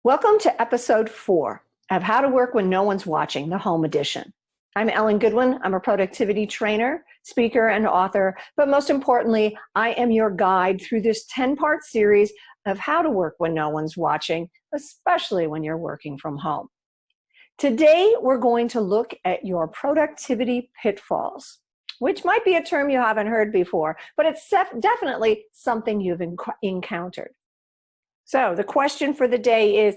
Welcome to episode 4 of How to Work When No One's Watching, the Home Edition. I'm Goodwin. I'm a productivity trainer, speaker, and author, but most importantly, I am your guide through this 10-part series of how to work when no one's watching, especially when you're working from home. Today, we're going to look at your productivity pitfalls, which might be a term you haven't heard before, but it's definitely something you've encountered. So the question for the day is,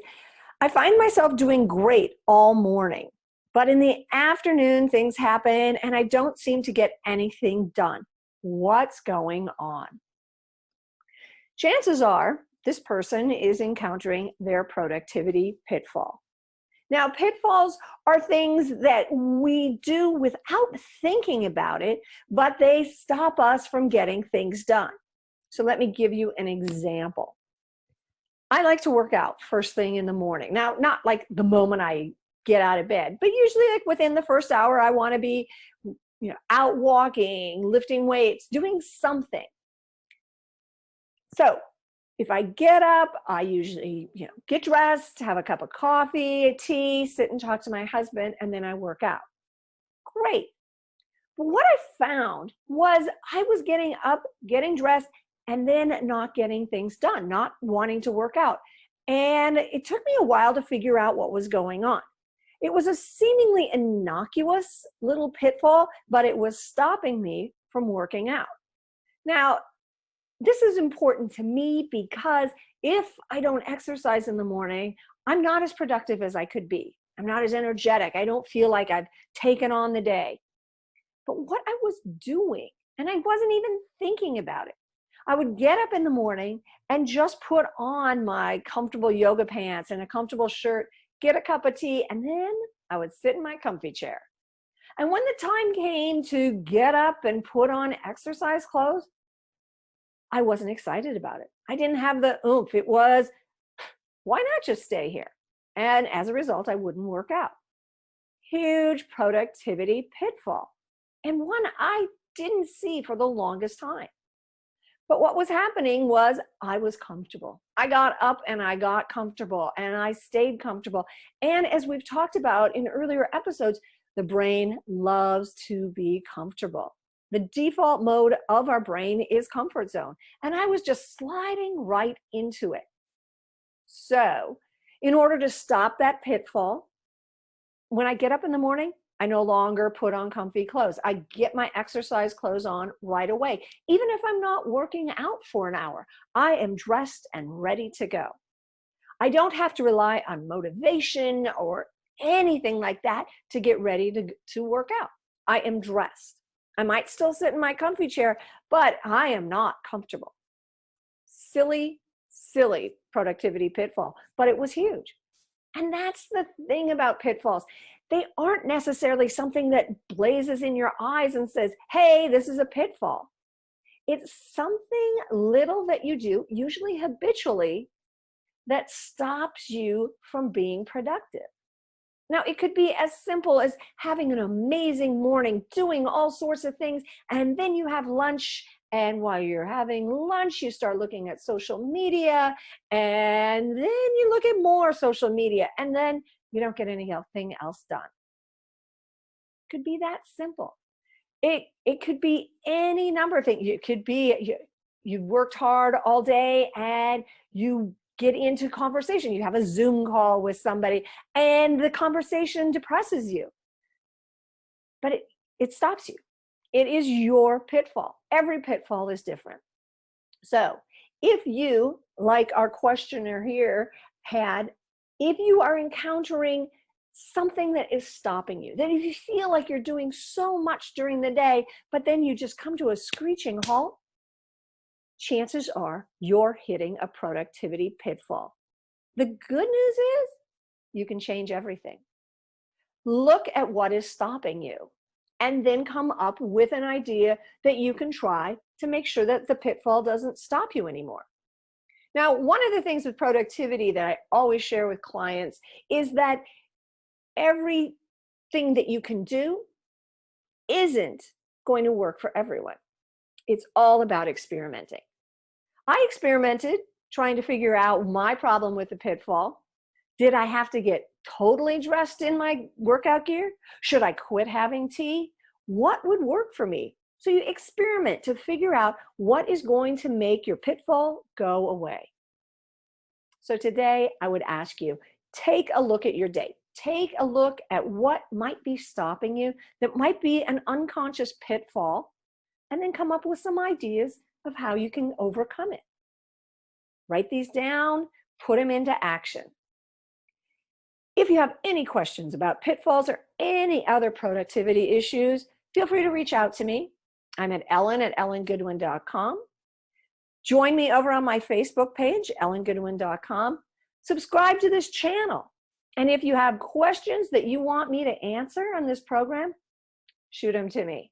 I find myself doing great all morning, but in the afternoon things happen and I don't seem to get anything done. What's going on? Chances are this person is encountering their productivity pitfall. Now, pitfalls are things that we do without thinking about it, but they stop us from getting things done. So let me give you an example. I like to work out first thing in the morning. Now, not like the moment I get out of bed, but usually like within the first hour, I want to be, out walking, lifting weights, doing something. So if I get up, I usually, get dressed, have a cup of coffee, a tea, sit and talk to my husband, and then I work out. Great. But what I found was I was getting up, getting dressed, and then not getting things done, not wanting to work out. And it took me a while to figure out what was going on. It was a seemingly innocuous little pitfall, but it was stopping me from working out. Now, this is important to me because if I don't exercise in the morning, I'm not as productive as I could be. I'm not as energetic. I don't feel like I've taken on the day. But what I was doing, and I wasn't even thinking about it, I would get up in the morning and just put on my comfortable yoga pants and a comfortable shirt, get a cup of tea, and then I would sit in my comfy chair. And when the time came to get up and put on exercise clothes, I wasn't excited about it. I didn't have the oomph. It was, why not just stay here? And as a result, I wouldn't work out. Huge productivity pitfall, and one I didn't see for the longest time. But what was happening was I was comfortable. I got up and I got comfortable and I stayed comfortable. And as we've talked about in earlier episodes, the brain loves to be comfortable. The default mode of our brain is comfort zone. And I was just sliding right into it. So in order to stop that pitfall, when I get up in the morning, I no longer put on comfy clothes. I get my exercise clothes on right away. Even if I'm not working out for an hour, I am dressed and ready to go. I don't have to rely on motivation or anything like that to get ready to work out. I am dressed. I might still sit in my comfy chair, but I am not comfortable. Silly, silly productivity pitfall, but it was huge. And that's the thing about pitfalls. They aren't necessarily something that blazes in your eyes and says, hey, this is a pitfall. It's something little that you do, usually habitually, that stops you from being productive. Now, it could be as simple as having an amazing morning, doing all sorts of things, and then you have lunch, and while you're having lunch, you start looking at social media, and then you look at more social media, and then you don't get anything else done. It could be that simple. It could be any number of things. It could be you worked hard all day and you get into conversation. You have a Zoom call with somebody and the conversation depresses you. But it stops you. It is your pitfall. Every pitfall is different. So if you, like our questioner here had, if you are encountering something that is stopping you, that if you feel like you're doing so much during the day, but then you just come to a screeching halt, chances are you're hitting a productivity pitfall. The good news is you can change everything. Look at what is stopping you and then come up with an idea that you can try to make sure that the pitfall doesn't stop you anymore. Now, one of the things with productivity that I always share with clients is that everything that you can do isn't going to work for everyone. It's all about experimenting. I experimented trying to figure out my problem with the pitfall. Did I have to get totally dressed in my workout gear? Should I quit having tea? What would work for me? So you experiment to figure out what is going to make your pitfall go away. So today I would ask you, take a look at your day. Take a look at what might be stopping you, that might be an unconscious pitfall, and then come up with some ideas of how you can overcome it. Write these down, put them into action. If you have any questions about pitfalls or any other productivity issues, feel free to reach out to me. I'm at ellen@ellengoodwin.com. Join me over on my Facebook page, ellengoodwin.com. Subscribe to this channel. And if you have questions that you want me to answer on this program, shoot them to me.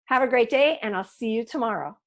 Have a great day, and I'll see you tomorrow.